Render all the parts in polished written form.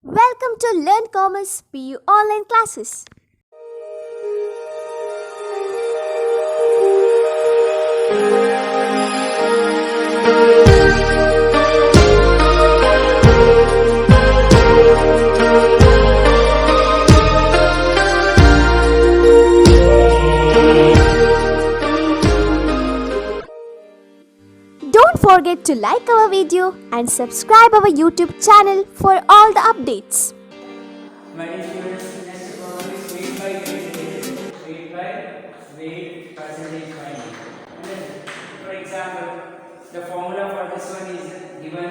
Welcome to Learn Commerce PU online classes. Don't forget to like our video and subscribe our YouTube channel for all the updates. My dear students, next problem is weight by weight percentage finding. For example, the formula for this one is given.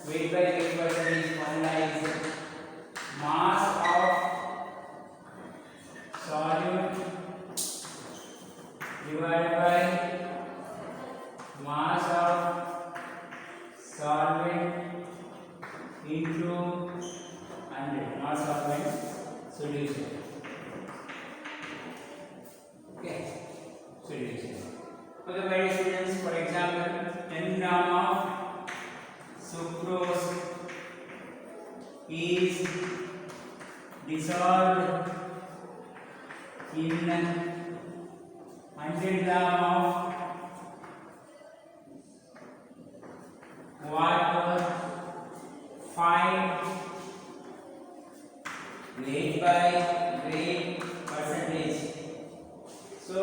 Weight by weight percentage formula is mass of solute divided by mass of solvent into 100 mass solvent solution. Okay, solution. Okay, my dear students, for example, 10 gram of sucrose is dissolved in 100 gram of water. Find weight by weight percentage. So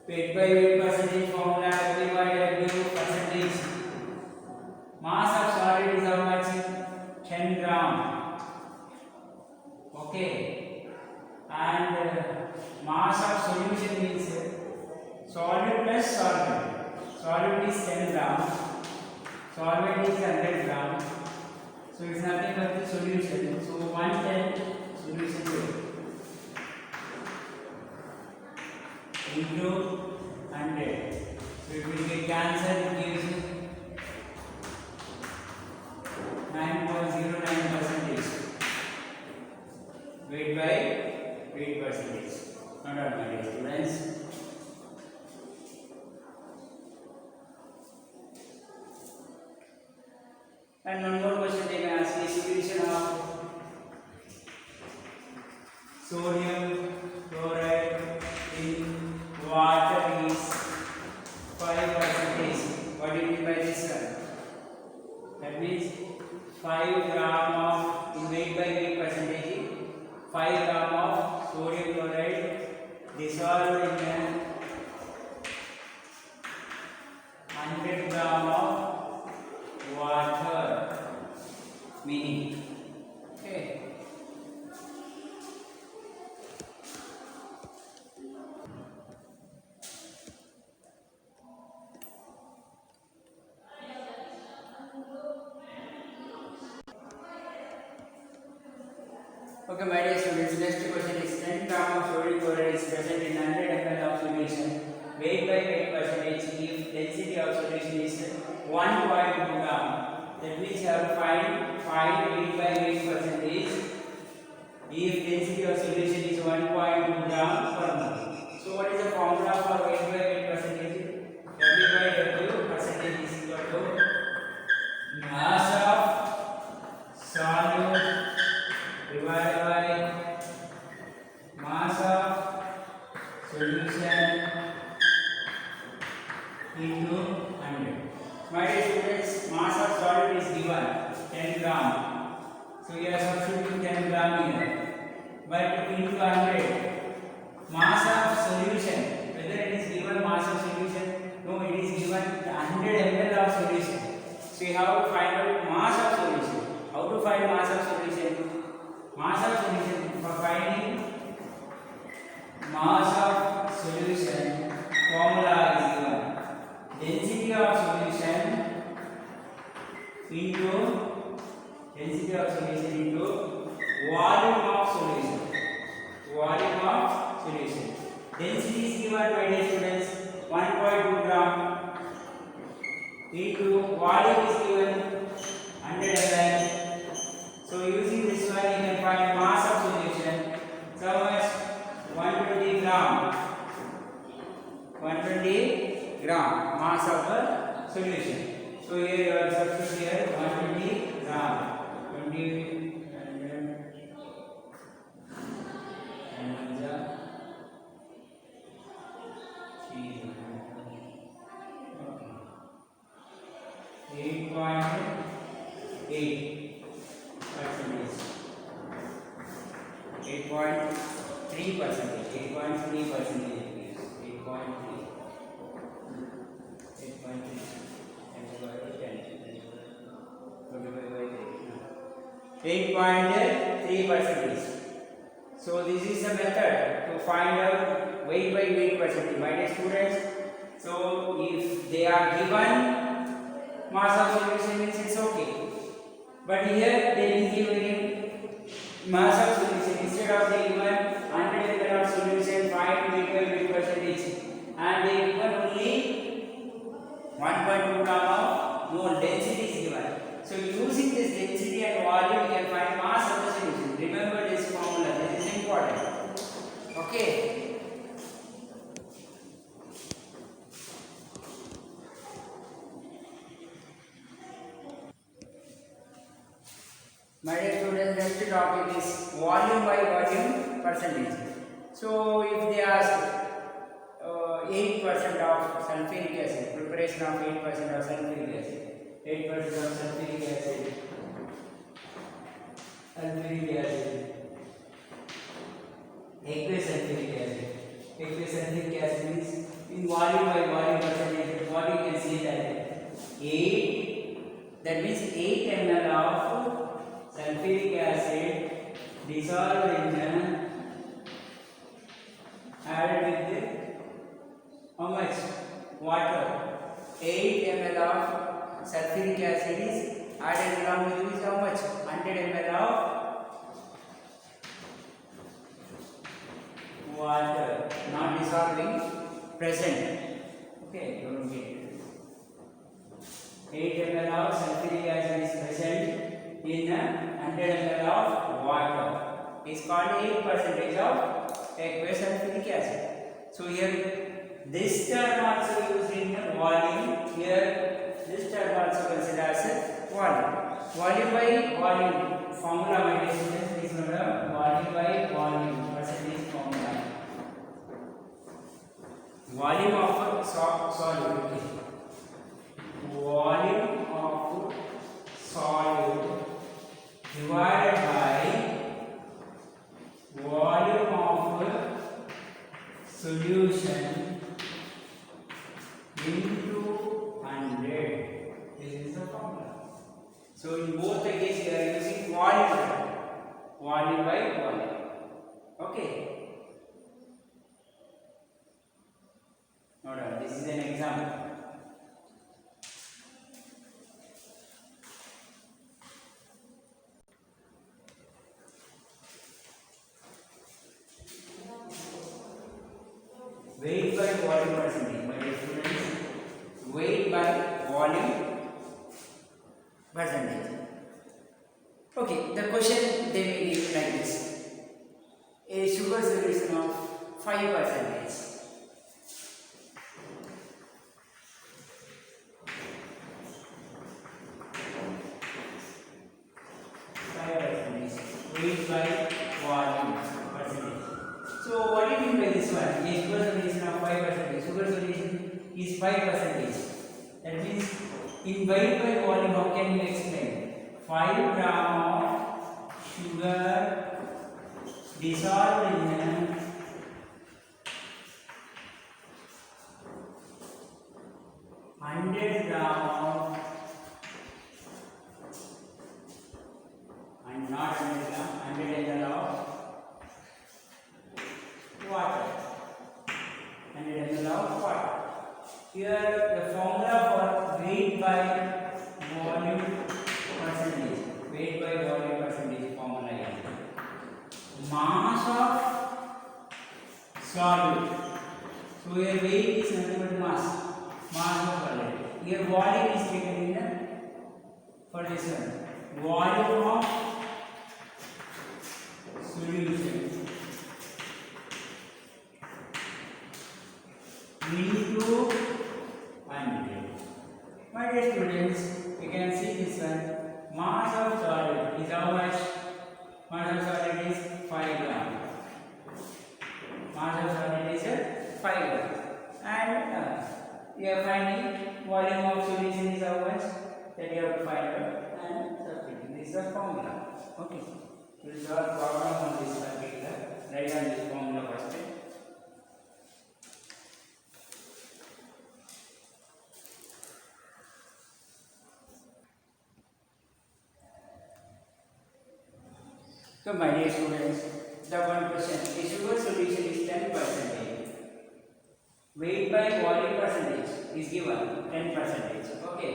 weight by weight percentage formula W by W percentage. Mass of solid is how much? 10 gram. Okay. And mass of solution means solid plus solvent. Solid is 10 gram. Solvent is 100 gram. So it's nothing but the solution. So 110 solution into 100. So it will be cancelled. It gives 9.09 percentage. Weight by weight percentage. Not out, my dear students. And one more question they can ask is solution of sodium chloride in water is 5%. What do you mean by this one? That means 5 gram of in weight by weight percentage, 5 gram of sodium chloride dissolved in 100 gram of water, meaning okay. Okay, my dear students, next question is 10 gram of sodium chloride is present in 100 ml of solution. Weight by weight percentage if density of solution is 1.2 gram. That means you have to find weight by weight percentage if density of solution is 1.2 gram per mole. So what is the formula for weight by weight percentage? W by W percentage is equal to mass of solute divided by mass of solution into 100. My dear students, mass of solid is given 10 gram. So we are substituting 10 gram here. But into 100, mass of solution, whether it is given mass of solution, no, it is given 100 ml of solution. So you have to find out mass of solution. How to find mass of solution? Mass of solution, for finding mass of solution, formula is given. Density of solution into volume of solution. Volume of solution. Density is given, my dear students, 1.2 gram into volume is given 100 ml. So using this one, you can find mass of solution. So much 120 gram. 120 gram mass of the solution. So here you have substitute here 120 gram. 120 %. So this is the method to find out weight by weight percentage. My dear students, so if they are given mass of solution means it's okay. But here they will give again mass of solution. Instead of they given 100 ml of solution, find weight by weight percentage, and they given only 1.2 gram of mole density is given. So using this density and volume, you can find mass of the solution. Remember this formula. This is important. Okay. My dear students, next topic is volume by volume percentage. So if they ask 8% of sulfuric acid, preparation of 8% of sulfuric acid, 8% of sulfuric acid, aqueous sulfuric acid. Aqueous sulfuric acid means in volume by volume percentage. What you can see that 8, that means 8 ml of sulfuric acid dissolved in added with how much water. 8 ml of sulfuric acid is added along with how much 100 ml of water, not dissolving, present. Okay, don't get it. 8 ml of sulfuric acid is present in 100 ml of water. It's called 8% of aqueous sulfuric acid. So here this term also used in volume. Here this term also considered as volume. Volume by volume formula, my dear students, please remember volume by volume percentage formula. Volume of solid. Okay. Volume of solid divided by volume of solution into 100. This is the formula. So in both the cases we are using volume by volume. Okay. This is an example. Weight by volume percentage, my dear students. Weight by volume percentage. Okay, the question they may give like this: a sugar solution of 5%. 5% weight by volume percentage. So what do you mean by this one? A sugar solution of 5%. Sugar solution is 5%. That means in weight by volume, how can you explain? 5 gram of sugar dissolved in 100 gram of, and not 100 gram, 100 ml of water. 100 ml of water. Here the formula for weight by volume percentage. Weight by volume percentage formula is mass of solid. So here weight is nothing but mass. Mass of solid. Here volume is taken in for this one. Volume of solution into 100. My dear students, you can see this one. Mass of solid is how the formula. Okay. We will solve problem on this particular. Write down this formula first. So my dear students, the one question, a sugar solution is 10%. Weight by volume percentage is given 10%. Okay.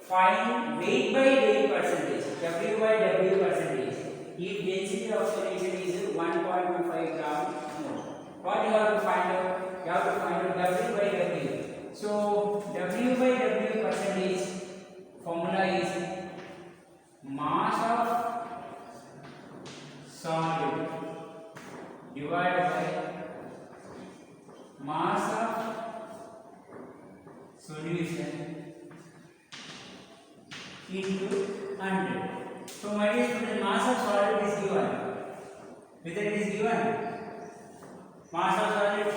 Find weight by weight percentage, W by W percentage. If density of solution is 1.25 gram mole. What you have to find out? You have to find out W by W. So W by W percentage formula is mass of solid divided by mass of solution into 100. So my dear student, mass of solid is given. Whether it is given, mass of solid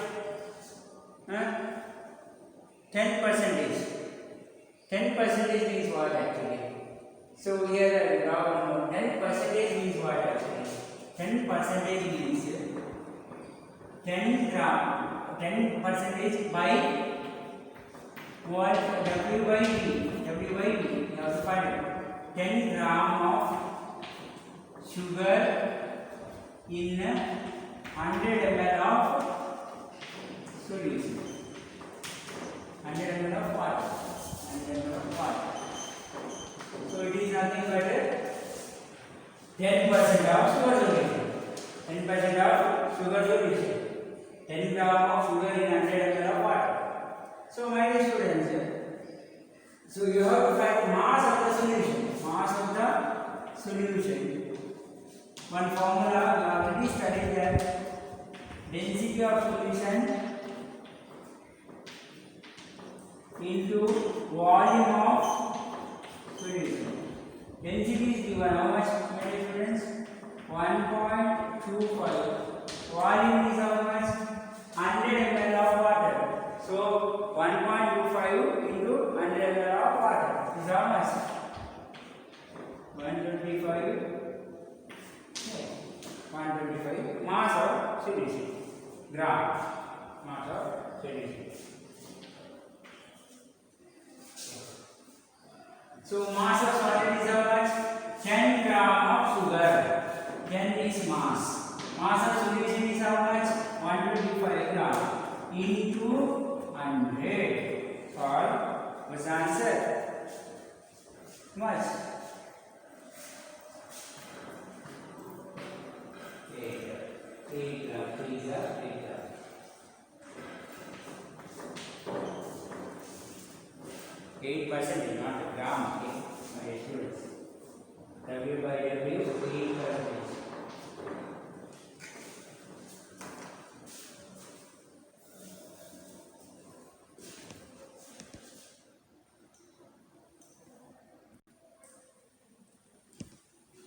10%. 10% means what actually? So here I will draw 10% means what actually? 10% means 10 gram, 10% by what? W by V. W by V. You have to find it. 10 gram of sugar in 100 ml of solution. 100 ml of water. 100 ml of water. So it is nothing but 10% of sugar solution. 10% of sugar solution. 10 gram of sugar in 100 ml of water. So my dear students, so you have to find mass of the solution. Mass of the solution. One formula you already studied that density of solution into volume of solution. Density is given how much, my dear students? 1.25. Volume is how much? 100 ml of water. So 1.25 into 100 ml of water is how much? 125. 125 mass of solution. Gram mass of solution. So mass of solid is how much? 10 gram of sugar. 10 is mass. Mass of solution is how much? 125 gram into 100. Solve. What's the answer? Much. 8 gram. 3 is 8 gram. 8% is not a gram. Okay, my dear students. W by W 8%.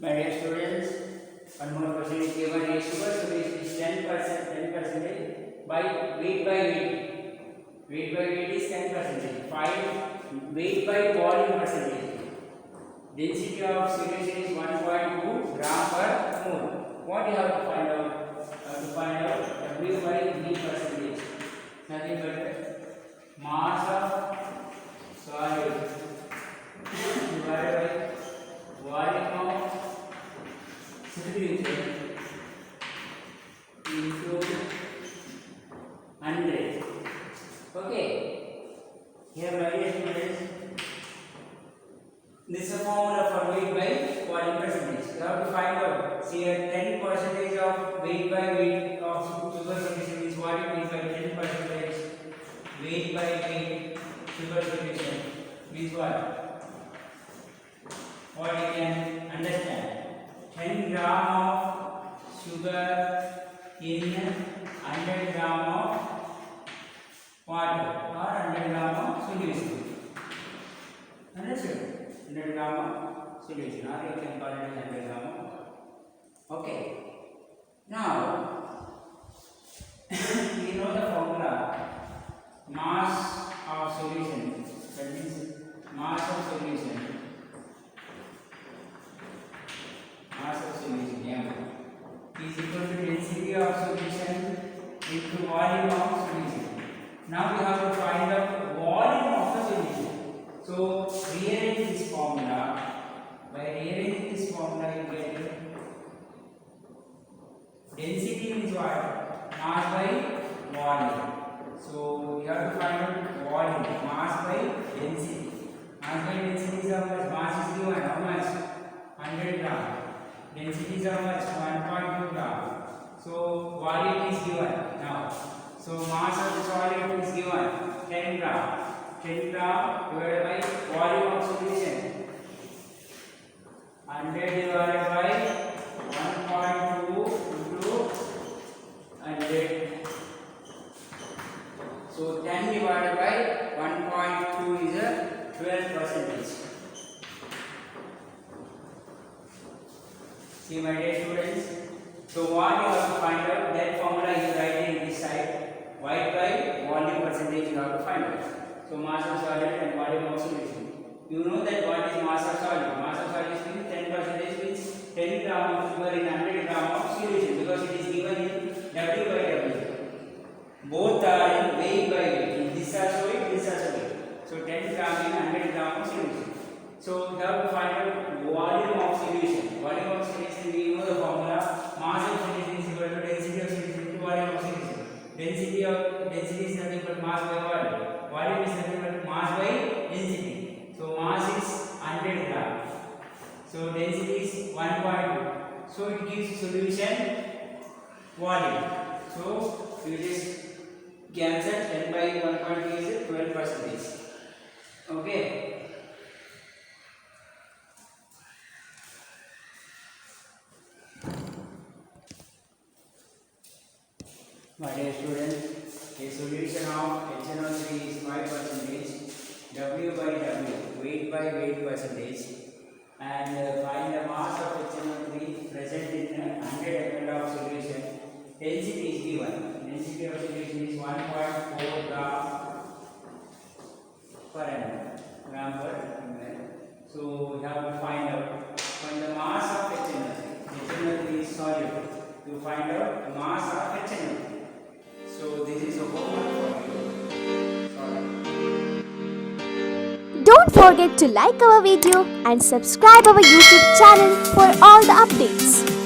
My dear students, one more question is given. A sugar solution is 10% by weight. Weight by weight is 10%. Find weight by volume percentage. Density of solution is 1.2 gram per mole. What you have to find out? You have to find out W by V percentage. Nothing but mass of solid divided by volume of solution into 100. Okay. Here my dear students, this is a formula for weight by volume percentage. You have to find out. See here 10% of weight by weight of sugar solution is what it means by 10% weight by weight sugar solution means what? What you can understand? 10 gram of sugar in 100 gram of water or 100 gram of solution. Understood? 100 gram of solution, or you can call it 100 gram of water. Okay. Now, we know the formula mass of solution. That means mass of solution what? Mass by volume. So you have to find out volume, mass by density. Mass by density is how much? Mass is given how much? 100 gram. Density is how much? 1.2 gram. So volume is given now. So mass of the solid is given 10 gram. 10 gram divided by volume of solution. 100 divided by 1.2 into 100. So 10 divided by 1.2 is a 12%. See my dear students. So what you have to find out, that formula is right in this side. Y by volume percentage you have to find out. So mass of solid and volume of solution. You know that what is mass of solid? Mass of solid means 10% means 10 gram of sugar in 100 gram of solution, because it is given in W by W. Both are in weight by weight. This also weight, this also weight. So 10 gram in 100 gram of solution. So you have to find out volume of solution. Volume of solution, we know the formula. Mass of solution is equal to density of solution into volume of solution. Density is nothing but mass by volume. Volume is nothing but mass by density. So mass is 100 gram. So density is 1.2. So it gives solution volume. So you just cancel 10 by 1.2 is 12%. Okay. My dear students, a solution of HNO3 is 5%, W by W, weight by weight percentage, and find the mass of HNO3 present in 100 ml of solution. Density is given. Density of solution is 1.4 gram per ml. So you have to find the mass of HNO3. HNO3 is solid. You find out the mass of HNO3. So this is a homework for you. Sorry. Don't forget to like our video and subscribe our YouTube channel for all the updates.